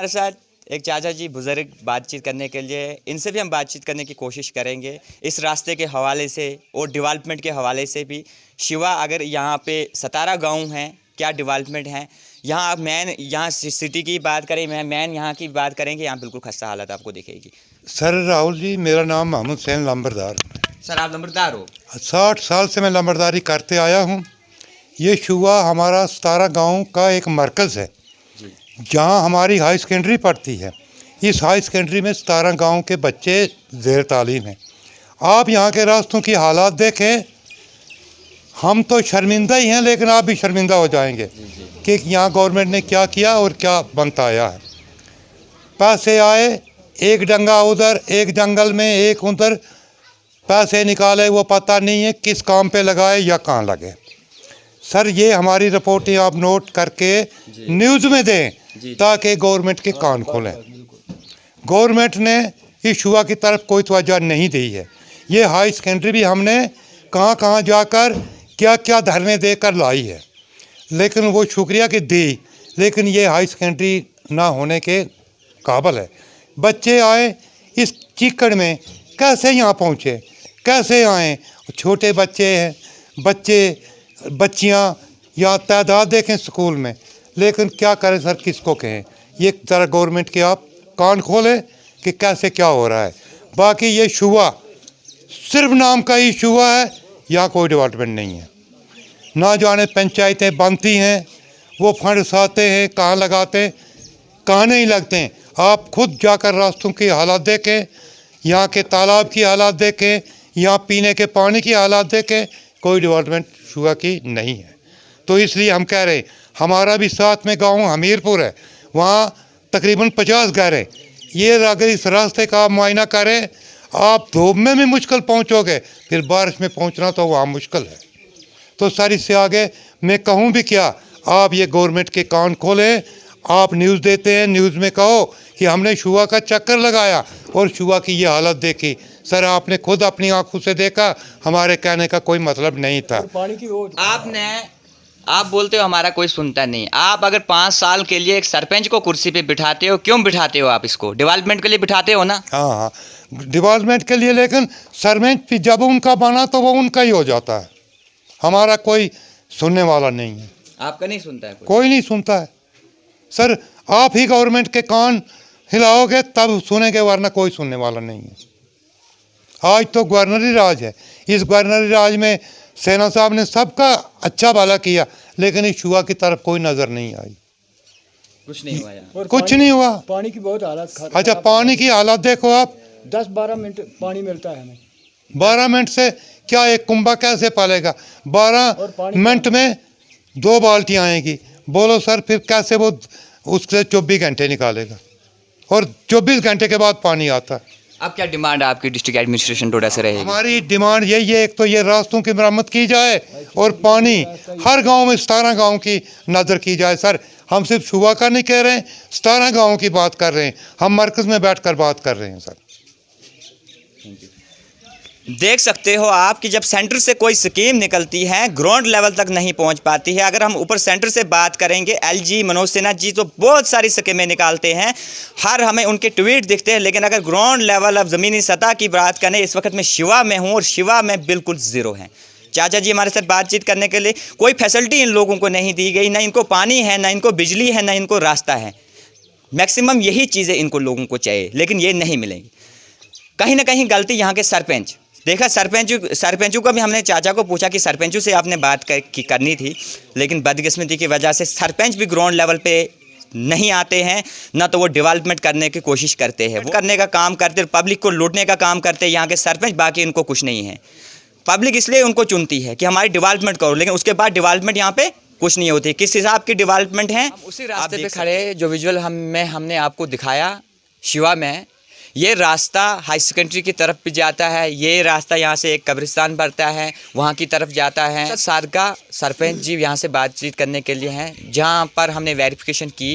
हमारे साथ एक चाचा जी बुज़ुर्ग बातचीत करने के लिए, इनसे भी हम बातचीत करने की कोशिश करेंगे इस रास्ते के हवाले से और डेवलपमेंट के हवाले से भी। शिवा अगर यहाँ पे 17 गांव हैं, क्या डेवलपमेंट है यहाँ। आप मेन यहाँ सिटी की बात करें, मेन यहाँ की बात करेंगे, यहाँ बिल्कुल खस्ता हालत आपको दिखेगी। सर राहुल जी, मेरा नाम मोहम्मद हुसैन लंबरदार। सर आप नंबरदार हो? 60 साल से मैं लंबरदारी करते आया हूँ। ये शुआ हमारा 17 गांव का एक मरकज़ है जहाँ हमारी हाई सेकेंडरी पढ़ती है। इस हाई सेकेंडरी में 17 गांव के बच्चे ज़ेर तालीम हैं। आप यहाँ के रास्तों की हालात देखें, हम तो शर्मिंदा ही हैं, लेकिन आप भी शर्मिंदा हो जाएंगे कि यहाँ गवर्नमेंट ने क्या किया और क्या बनता आया है। पैसे आए, एक डंगा उधर, एक जंगल में, एक उधर, पैसे निकाले, वो पता नहीं है किस काम पे लगाए या कहाँ लगे। सर ये हमारी रिपोर्टें आप नोट करके न्यूज़ में दें ताकि गवर्नमेंट के कान खोलें। गवर्नमेंट ने इस शुआ की तरफ कोई तवज्जो नहीं दी है। ये हाई सेकेंडरी भी हमने कहाँ कहाँ जाकर क्या क्या धरने देकर लाई है, लेकिन वो शुक्रिया की दी, लेकिन ये हाई सेकेंडरी ना होने के काबिल है। बच्चे आए इस चिकड़ में, कैसे यहाँ पहुँचे, कैसे आए? छोटे बच्चे हैं, बच्चियाँ या तादाद देखें स्कूल में, लेकिन क्या करें सर, किसको कहें? ये तरह गवर्नमेंट के आप कान खोले कि कैसे क्या हो रहा है। बाकी ये शुआ सिर्फ नाम का ही शुआ है, यहाँ कोई डेवलपमेंट नहीं है। ना जाने पंचायतें बनती हैं, वो फंड्स आते हैं, कहाँ लगाते हैं, कहाँ नहीं लगते हैं। आप खुद जाकर रास्तों की हालात देखें, यहाँ के तालाब की हालात देखें, यहाँ पीने के पानी की हालात देखें, कोई डेवलपमेंट शुआ की नहीं है। तो इसलिए हम कह रहे हैं, हमारा भी साथ में गांव हमीरपुर है, वहाँ तकरीबन 50 घर हैं। ये अगर इस रास्ते का आप मुआयना करें, आप धूप में भी मुश्किल पहुँचोगे, फिर बारिश में पहुँचना तो वहाँ मुश्किल है। तो सर इससे आगे मैं कहूँ भी क्या, आप ये गवर्नमेंट के कान खोलें। आप न्यूज़ देते हैं, न्यूज़ में कहो कि हमने शुआ का चक्कर लगाया और शुआ की ये हालत देखी। सर आपने खुद अपनी आंखों से देखा, हमारे कहने का कोई मतलब नहीं था। पानी की आप बोलते हो हमारा कोई सुनता नहीं। आप अगर 5 साल के लिए एक सरपंच को कुर्सी पे बिठाते हो, क्यों बिठाते हो? आप इसको डेवलपमेंट के लिए बिठाते हो ना? हाँ हाँ, डेवलपमेंट के लिए, लेकिन सरपंच जब उनका बना तो वो उनका ही हो जाता है, हमारा कोई सुनने वाला नहीं है। आपका नहीं सुनता है? कोई नहीं सुनता है सर। आप ही गवर्नमेंट के कान हिलाओगे तब सुनेंगे, वरना कोई सुनने वाला नहीं है। आज तो गवर्नरी राज है। इस गवर्नरी राज में सेना साहब ने सबका अच्छा भला किया, लेकिन इस शुआ की तरफ कोई नज़र नहीं आई। कुछ नहीं हुआ यार। कुछ नहीं हुआ। पानी की बहुत हालत खराब। अच्छा, पानी की हालत देखो आप। 10-12 मिनट पानी मिलता है हमें। 12 मिनट से क्या एक कुंबा कैसे पालेगा? 12 मिनट में 2 बाल्टियाँ आएंगी। बोलो सर, फिर कैसे वो उससे 24 घंटे निकालेगा? और 24 घंटे के बाद पानी आता है। अब क्या डिमांड आपकी डिस्ट्रिक्ट एडमिनिस्ट्रेशन डोडा से रहेगी? हमारी डिमांड यही है, एक तो ये रास्तों की मरम्मत की जाए और पानी हर गांव में 17 गांव की नज़र की जाए। सर हम सिर्फ शुआ का नहीं कह रहे हैं, 17 गांवों की बात कर रहे हैं, हम मरकज़ में बैठकर बात कर रहे हैं। सर देख सकते हो आप कि जब सेंटर से कोई स्कीम निकलती है, ग्राउंड लेवल तक नहीं पहुंच पाती है। अगर हम ऊपर सेंटर से बात करेंगे, एलजी मनोज सिन्हा जी तो बहुत सारी स्कीमें निकालते हैं, हर हमें उनके ट्वीट दिखते हैं, लेकिन अगर ग्राउंड लेवल अब ज़मीनी सतह की बात करें, इस वक्त मैं शिवा में हूँ और शिवा में बिल्कुल ज़ीरो है। चाचा जी हमारे साथ बातचीत करने के लिए कोई फैसिलिटी इन लोगों को नहीं दी गई, ना इनको पानी है, ना इनको बिजली है, ना इनको रास्ता है। मैक्सिमम यही चीज़ें इनको लोगों को चाहिए, लेकिन ये नहीं मिलेंगी। कहीं ना कहीं गलती यहाँ के सरपंच, देखा सरपंचों को भी हमने चाचा को पूछा कि सरपंचों से आपने बात करनी थी, लेकिन बदकिस्मती की वजह से सरपंच भी ग्राउंड लेवल पे नहीं आते हैं, ना तो वो डेवलपमेंट करने की कोशिश करते हैं। वो करने का काम करते, पब्लिक को लूटने का काम करते हैं यहाँ के सरपंच, बाकी इनको कुछ नहीं है। पब्लिक इसलिए उनको चुनती है कि हमारी डेवलपमेंट करो, लेकिन उसके बाद डेवलपमेंट यहाँ पे कुछ नहीं होती। किस हिसाब की डेवलपमेंट है? उसी रास्ते पे खड़े, जो विजुअल हमने आपको दिखाया शिवा में, ये रास्ता हाई सेकेंडरी की तरफ भी जाता है। ये रास्ता यहाँ से एक कब्रिस्तान पड़ता है, वहाँ की तरफ जाता है। सादका सरपंच जी यहाँ से बातचीत करने के लिए हैं, जहाँ पर हमने वेरिफिकेशन की।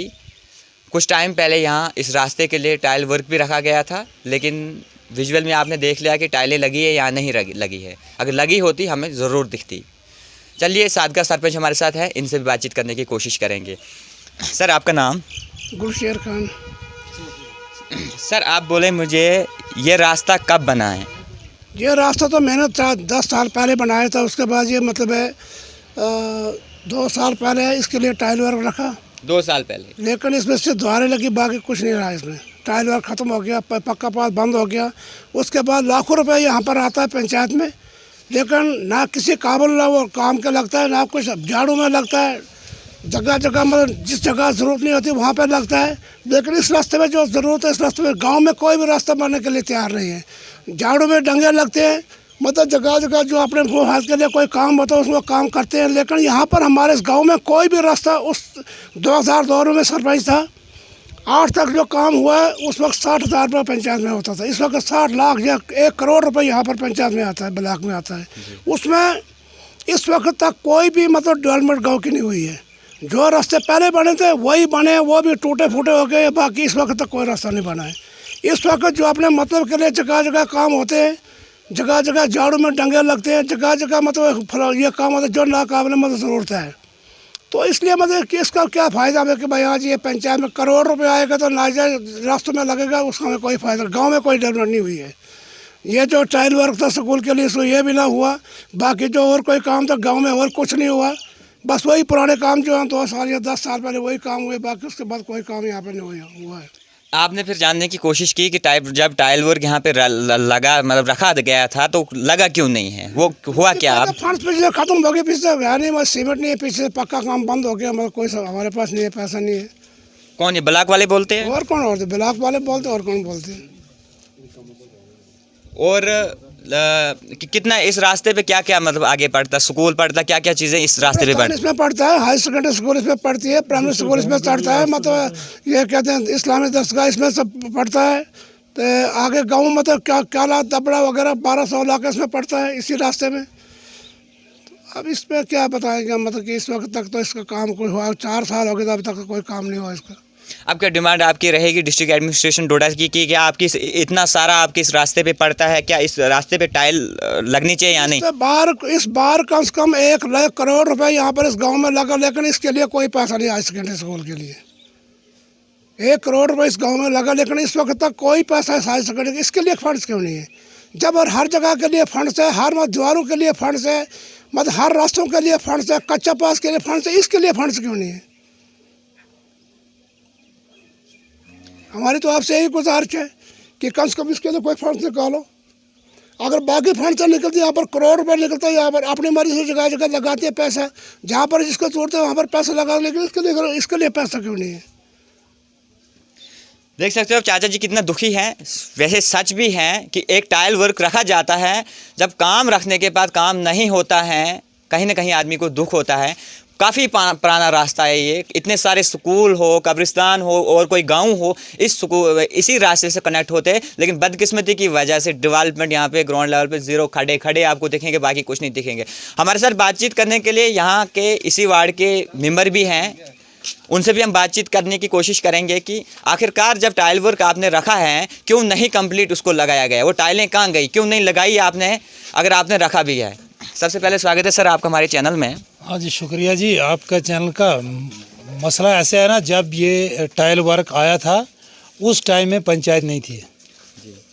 कुछ टाइम पहले यहाँ इस रास्ते के लिए टाइल वर्क भी रखा गया था, लेकिन विजुअल में आपने देख लिया कि टाइलें लगी है या नहीं लगी है। अगर लगी होती हमें ज़रूर दिखती। चलिए, सादका सरपंच हमारे साथ है, इनसे भी बातचीत करने की कोशिश करेंगे। सर आपका नाम? गुलशेर खान। सर आप बोले मुझे ये रास्ता कब बना है? ये रास्ता तो मैंने 10 साल पहले बनाया था। उसके बाद ये मतलब है 2 साल पहले इसके लिए टाइल वर्क रखा, 2 साल पहले। लेकिन इसमें से द्वारें लगी, बाकी कुछ नहीं रहा इसमें। टाइल वर्क ख़त्म हो गया, पक्का पास बंद हो गया। उसके बाद लाखों रुपए यहाँ पर आता है पंचायत में, लेकिन ना किसी काबिल ना वो काम का लगता है, ना कुछ झाड़ू में लगता है। जगह जगह मतलब जिस जगह ज़रूरत नहीं होती वहाँ पर लगता है, लेकिन इस रास्ते में जो ज़रूरत है, इस रास्ते में गाँव में कोई भी रास्ता बनने के लिए तैयार नहीं है। झाड़ू में डंगे लगते हैं, मतलब जगह जगह जो अपने मुँह हाथ के लिए कोई काम होता है उसमें काम करते हैं, लेकिन यहाँ पर हमारे इस गांव में कोई भी रास्ता उस 2002 में सरपंच था, 8 तक जो काम हुआ है उस वक्त 60,000 रुपये पंचायत में होता था। इस वक्त 60 लाख या 1 करोड़ रुपए यहाँ पर पंचायत में आता है, ब्लॉक में आता है। उसमें इस वक्त तक कोई भी मतलब डेवलपमेंट गाँव की नहीं हुई है। जो रास्ते पहले बने थे वही बने, वो भी टूटे फूटे हो गए, बाकी इस वक्त तक कोई रास्ता नहीं बना है। इस वक्त जो अपने मतलब के लिए जगह जगह काम होते हैं, जगह जगह झाड़ू में डंगे लगते हैं, जगह जगह मतलब ये काम होता है जो नाकाबिल मतलब ज़रूरत है। तो इसलिए मतलब कि इसका क्या फ़ायदा है कि भाई आज ये पंचायत में करोड़ रुपए आएगा तो नाजायज़ रास्तों में लगेगा, उसका हमें कोई फ़ायदा। गांव में कोई डेवलपमेंट नहीं हुई है। ये जो टाइल वर्क था स्कूल के लिए, सो ये भी ना हुआ। बाकी जो और कोई काम था गाँव में और कुछ नहीं हुआ। बस वही पुराने काम जो हैं 2 साल या 10 साल पहले वही काम हुए, बाकी उसके बाद कोई काम यहाँ पर नहीं हुआ है। आपने फिर जानने की कोशिश की कि जब टाइल वर्क यहाँ पे लगा मतलब रखा गया था तो लगा क्यों नहीं है, वो हुआ क्या? आप फंड्स पिछले खत्म हो गए, पीछे है नहीं, मतलब सीमेंट नहीं है, पीछे पक्का काम बंद हो गया, मतलब कोई हमारे पास नहीं है, पैसा नहीं है। कौन है ब्लॉक वाले बोलते हैं? और कौन बोलते? ब्लॉक वाले बोलते और कौन बोलते हैं? और कितना इस रास्ते पे क्या क्या मतलब आगे पड़ता, स्कूल पड़ता, क्या क्या चीज़ें इस रास्ते पे पड़ती? इसमें पढ़ता है, हाई सेकेंडरी स्कूल इसमें पढ़ती है, प्राइमरी स्कूल इसमें चढ़ता है, मतलब ये कहते हैं इस्लामी दरगाह इसमें सब पढ़ता है। तो आगे गाँव मतलब काला दबड़ा वगैरह 1200 इलाके इसमें पड़ता है इसी रास्ते में। तो अब इसमें क्या बताएंगे, मतलब कि इस वक्त तक तो इसका काम कोई हुआ 4 साल हो गए, अभी तक कोई काम नहीं हुआ इसका। अब क्या डिमांड आपकी रहेगी डिस्ट्रिक्ट एडमिनिस्ट्रेशन डोडा की कि क्या आपकी इतना सारा आपके इस रास्ते पे पड़ता है, क्या इस रास्ते पे टाइल लगनी चाहिए या नहीं? इस बार कम से कम 1 करोड़ रुपए यहाँ पर इस गांव में लगा, लेकिन इसके लिए कोई पैसा नहीं हाई सेकेंडरी स्कूल के लिए। 1 करोड़ रुपए इस गांव में लगा, लेकिन इस वक्त तक कोई पैसा हाई सेकेंडरी, इसके लिए फंड्स क्यों नहीं है? जब और हर जगह के लिए फंड्स है, हर दीवारों के लिए फंड्स है, मतलब हर रास्तों के लिए फंड्स है, कच्चा पास के लिए फंड्स है, इसके लिए फंड्स क्यों नहीं है? हमारी तो आपसे यही गुजारिश है कि कम से कम इसके लिए कोई फंड्स निकालो। अगर बाकी फंड से निकलते यहाँ पर करोड़ रुपए निकलता है, यहाँ पर अपनी मर्जी से जगह जगह लगाते हैं पैसा, जहाँ पर जिसको जरूरत है वहाँ पर पैसा लगा, लेकिन इसके लिए पैसा क्यों नहीं है? देख सकते हो चाचा जी कितना दुखी हैं। वैसे सच भी है कि एक टाइल वर्क रखा जाता है, जब काम रखने के बाद काम नहीं होता है, कहीं ना कहीं आदमी को दुख होता है। काफ़ी पुराना रास्ता है ये, इतने सारे स्कूल हो, कब्रिस्तान हो और कोई गांव हो, इसी रास्ते से कनेक्ट होते हैं, लेकिन बदकिस्मती की वजह से डेवलपमेंट यहाँ पे ग्राउंड लेवल पे ज़ीरो, खड़े खड़े आपको दिखेंगे, बाकी कुछ नहीं दिखेंगे। हमारे साथ बातचीत करने के लिए यहाँ के इसी वार्ड के मेंबर भी हैं, उनसे भी हम बातचीत करने की कोशिश करेंगे कि आखिरकार जब टाइल वर्क आपने रखा है क्यों नहीं कंप्लीट उसको लगाया गया, वो टाइलें कहाँ गई, क्यों नहीं लगाई आपने, अगर आपने रखा भी है। सबसे पहले स्वागत है सर आपका हमारे चैनल में। हाँ जी, शुक्रिया जी। आपका चैनल का मसला ऐसा है ना, जब ये टाइल वर्क आया था उस टाइम में पंचायत नहीं थी।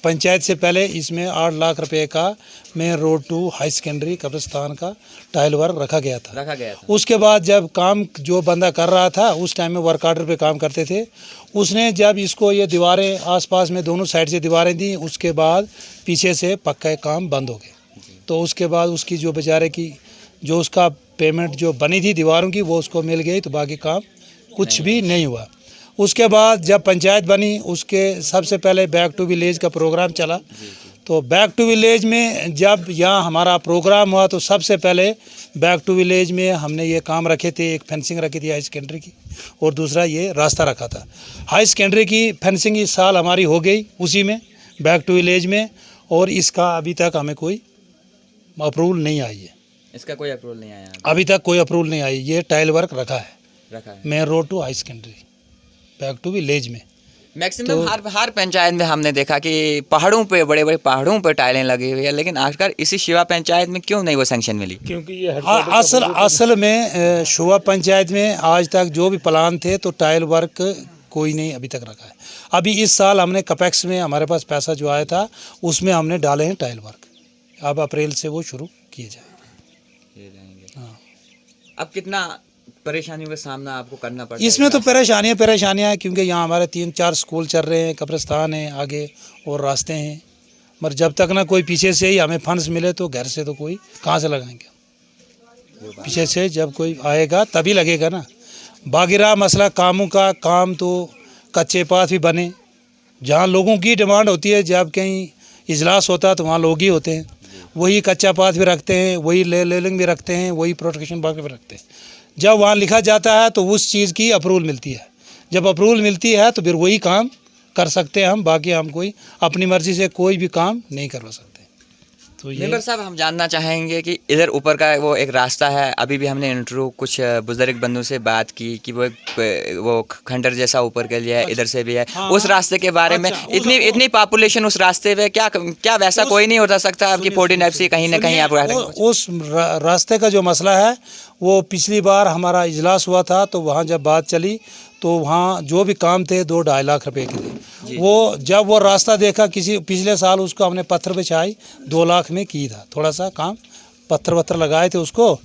पंचायत से पहले इसमें 8 लाख रुपए का main road to high secondary कब्रिस्तान का टाइल वर्क रखा गया था। उसके बाद जब काम जो बंदा कर रहा था उस टाइम में वर्क ऑर्डर पे काम करते थे, उसने जब इसको ये दीवारें आसपास में दोनों साइड से दीवारें दी, उसके बाद पीछे से पक्का काम बंद हो गए। तो उसके बाद उसकी जो बेचारे की जो उसका पेमेंट जो बनी थी दीवारों की वो उसको मिल गई, तो बाकी काम कुछ भी नहीं हुआ। उसके बाद जब पंचायत बनी उसके सबसे पहले बैक टू विलेज का प्रोग्राम चला। तो बैक टू विलेज में जब यहाँ हमारा प्रोग्राम हुआ तो सबसे पहले बैक टू विलेज में हमने ये काम रखे थे, एक फेंसिंग रखी थी हाई सेकेंडरी की और दूसरा ये रास्ता रखा था। हाई सेकेंडरी की फेंसिंग इस साल हमारी हो गई उसी में बैक टू विलेज में, और इसका अभी तक हमें कोई अप्रूवल नहीं आई है। इसका कोई अप्रूवल नहीं आया अभी तक कोई अप्रूवल नहीं आई। ये टाइल वर्क रखा है main road to high secondary back to village में। मैक्सिमम हर पंचायत में हमने देखा कि पहाड़ों पे, बड़े बड़े पहाड़ों पे टाइलें लगी हुई है, लेकिन आखिरकार इसी शिवा पंचायत में क्यों नहीं वो सैंक्शन मिली? क्योंकि ये असल में शिवा पंचायत में आज तक जो भी प्लान थे तो टाइल वर्क कोई नहीं अभी तक रखा है। अभी इस साल हमने कपेक्स में हमारे पास पैसा जो आया था उसमें हमने डाले हैं टाइल वर्क। अब अप्रैल से वो शुरू किए जाएंगे। हाँ। अब कितना परेशानियों का सामना आपको करना पड़ता है? इसमें तो परेशानियाँ हैं क्योंकि यहाँ हमारे 3-4 स्कूल चल रहे हैं, कब्रिस्तान है आगे और रास्ते हैं, मगर जब तक ना कोई पीछे से ही हमें फंड्स मिले तो घर से तो कोई कहाँ से लगाएंगे। पीछे से जब कोई आएगा तभी लगेगा ना। बाकी रहा मसला कामों का, काम तो कच्चे पात भी बने, जहाँ लोगों की डिमांड होती है, जब कहीं इजलास होता है तो वहाँ लोग ही होते हैं, वही कच्चा पात भी रखते हैं, वही लेवलिंग भी रखते हैं, वही प्रोटेक्शन बाग भी रखते हैं। जब वहाँ लिखा जाता है तो उस चीज़ की अप्रूवल मिलती है, जब अप्रूवल मिलती है तो फिर वही काम कर सकते हैं हम, बाकी हम कोई अपनी मर्ज़ी से कोई भी काम नहीं करवा सकते। तो ये मेंबर साहब, हम जानना चाहेंगे कि इधर ऊपर का वो एक रास्ता है, अभी भी हमने इंटरव्यू कुछ बुजुर्ग बंधु से बात की कि वो खंडर जैसा ऊपर के लिए है, इधर से भी है। हाँ, उस रास्ते के बारे में इतनी पॉपुलेशन उस रास्ते पे, क्या वैसा कोई नहीं हो सकता आपकी 14 FC कहीं ना कहीं आप उस रास्ते का जो मसला है वो पिछली बार हमारा इजलास हुआ था तो वहाँ जब बात चली तो वहाँ जो भी काम थे 2-2.5 लाख रुपए के थे। वो जब वो रास्ता देखा किसी पिछले साल उसको हमने पत्थर बिछाई 2 लाख में की था, थोड़ा सा काम पत्थर वत्थर लगाए थे उसको।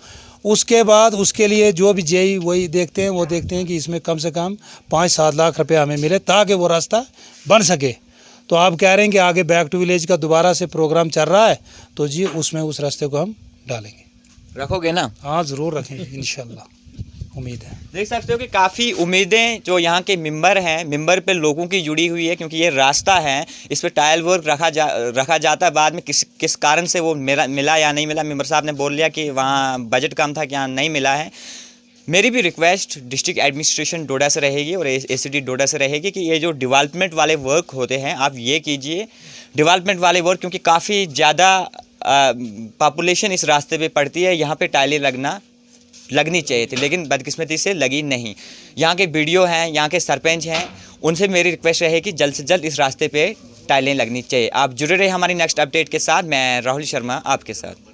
उसके बाद उसके लिए जो भी जेई वही देखते हैं, वो देखते हैं कि इसमें कम से कम 5-7 लाख रुपए हमें मिले ताकि वो रास्ता बन सके। तो आप कह रहे हैं कि आगे बैक टू विलेज का दोबारा से प्रोग्राम चल रहा है तो जी उसमें उस रास्ते को हम डालेंगे। रखोगे ना? हाँ ज़रूर रखेंगे इंशाल्लाह, उम्मीद है। देख सकते हो कि काफ़ी उम्मीदें जो यहाँ के मेंबर हैं, मेंबर पे लोगों की जुड़ी हुई है, क्योंकि ये रास्ता है, इस पर टाइल वर्क रखा जाता है। बाद में किस कारण से वो मिला या नहीं मिला, मेंबर साहब ने बोल लिया कि वहाँ बजट कम था कि यहाँ नहीं मिला है। मेरी भी रिक्वेस्ट डिस्ट्रिक्ट एडमिनिस्ट्रेशन डोडा से रहेगी और ACD डोडा से रहेगी कि ये जो डेवलपमेंट वाले वर्क होते हैं आप ये कीजिए, डेवलपमेंट वाले वर्क, क्योंकि काफ़ी ज़्यादा पॉपुलेशन इस रास्ते पे पड़ती है। यहाँ पे टाइलें लगनी चाहिए थी लेकिन बदकिस्मती से लगी नहीं। यहाँ के BDO हैं, यहाँ के सरपंच हैं, उनसे मेरी रिक्वेस्ट रहेगी जल्द से जल्द इस रास्ते पे टाइलें लगनी चाहिए। आप जुड़े रहे हमारी नेक्स्ट अपडेट के साथ। मैं राहुल शर्मा आपके साथ।